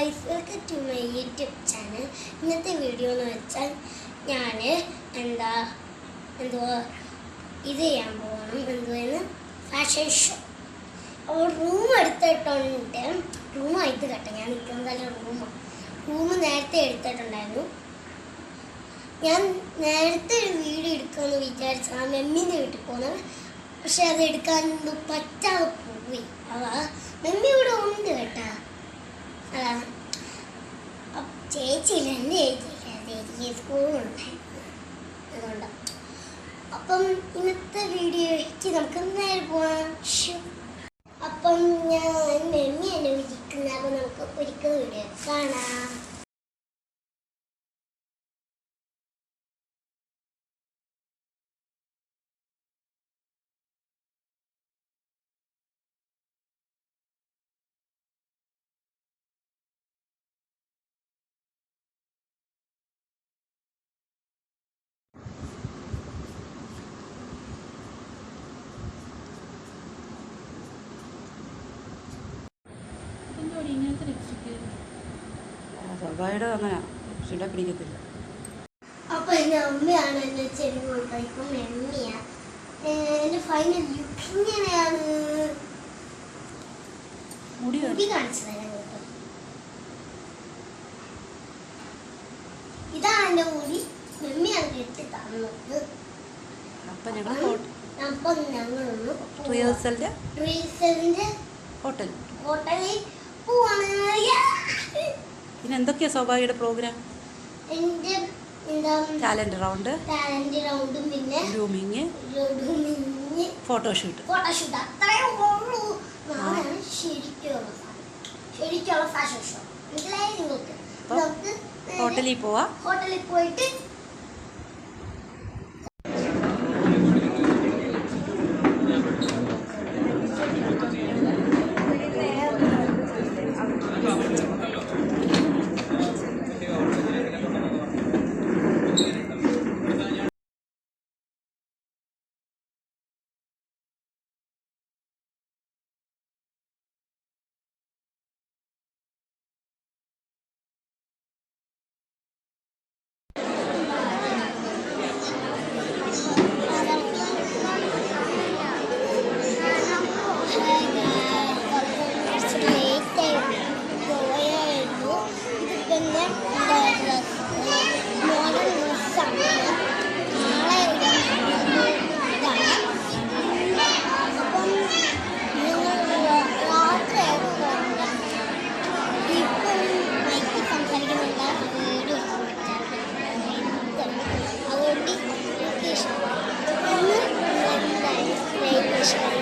Guys, welcome to my YouTube channel. ഇന്നത്തെ video എന്ന് വെച്ചാൽ ഞാൻ ഇത് ചെയ്യാൻ പോകണം. എന്തുവെന്ന് ഫാഷൻ ഷോ. അപ്പോൾ റൂം എടുത്തിട്ടുണ്ട്. റൂമായിട്ട് കേട്ടോ, ഞാൻ നിൽക്കുന്നതല്ല റൂം നേരത്തെ എടുത്തിട്ടുണ്ടായിരുന്നു. ഞാൻ നേരത്തെ ഒരു വീഡിയോ എടുക്കുമെന്ന് വിചാരിച്ചാൽ മെമ്മീൻ്റെ വീട്ടിൽ പോകുന്നത്. പക്ഷെ അത് എടുക്കാൻ പറ്റാതെ പോയി. മെമ്മി ഇവിടെ ഉണ്ട് കേട്ടാ. അതാണ് ചേച്ചിയില്ല, എൻ്റെ ചേച്ചിക്ക് സ്കൂളുണ്ടായിരുന്നു. അതുകൊണ്ട് അപ്പം ഇന്നത്തെ വീഡിയോയ്ക്ക് നമുക്ക് നേരെ പോകാം. അപ്പം ഞാൻ മെമ്മി എന്നെ വിളിക്കുന്നത്. അപ്പം നമുക്ക് ഒരിക്കൽ വീഡിയോ കാണാം. സ്വഭാവയുടെ അങ്ങനെ ചുണ്ട പിടിക്കത്തില്ല. അപ്പൊ എന്റെ അമ്മയാണ് എന്റെ ചെടി കൊടുത്തത്. ഇപ്പൊ മെമ്മിയാ. എന്റെ ഫൈനൽ ലുക്ക് ഇങ്ങനെയാണ്. മുടി കാണിച്ചു തരാം കേട്ടോ. ഇതാണ് എന്റെ മുടി. മെമ്മിയാണ് കെട്ടി തന്നത്. അപ്പൊ ഞങ്ങളൊന്ന് ട്രീസലിന്റെ ഹോട്ടലിൽ പോവാണ്. പിന്നെ എന്തൊക്കെയാ സ്വാഭാവികയുടെ പ്രോഗ്രാം? എന്റെ ടാലന്റ് റൗണ്ടും പിന്നെ ഗ്രൂമിങ്, ഫോട്ടോഷൂട്ട്. അത്രയേ ഉള്ളൂ. ശരിക്കുള്ള ഫാഷൻ ഷോ. നിങ്ങൾക്ക് നമുക്ക് ഹോട്ടലിൽ പോയിട്ട് Thank you.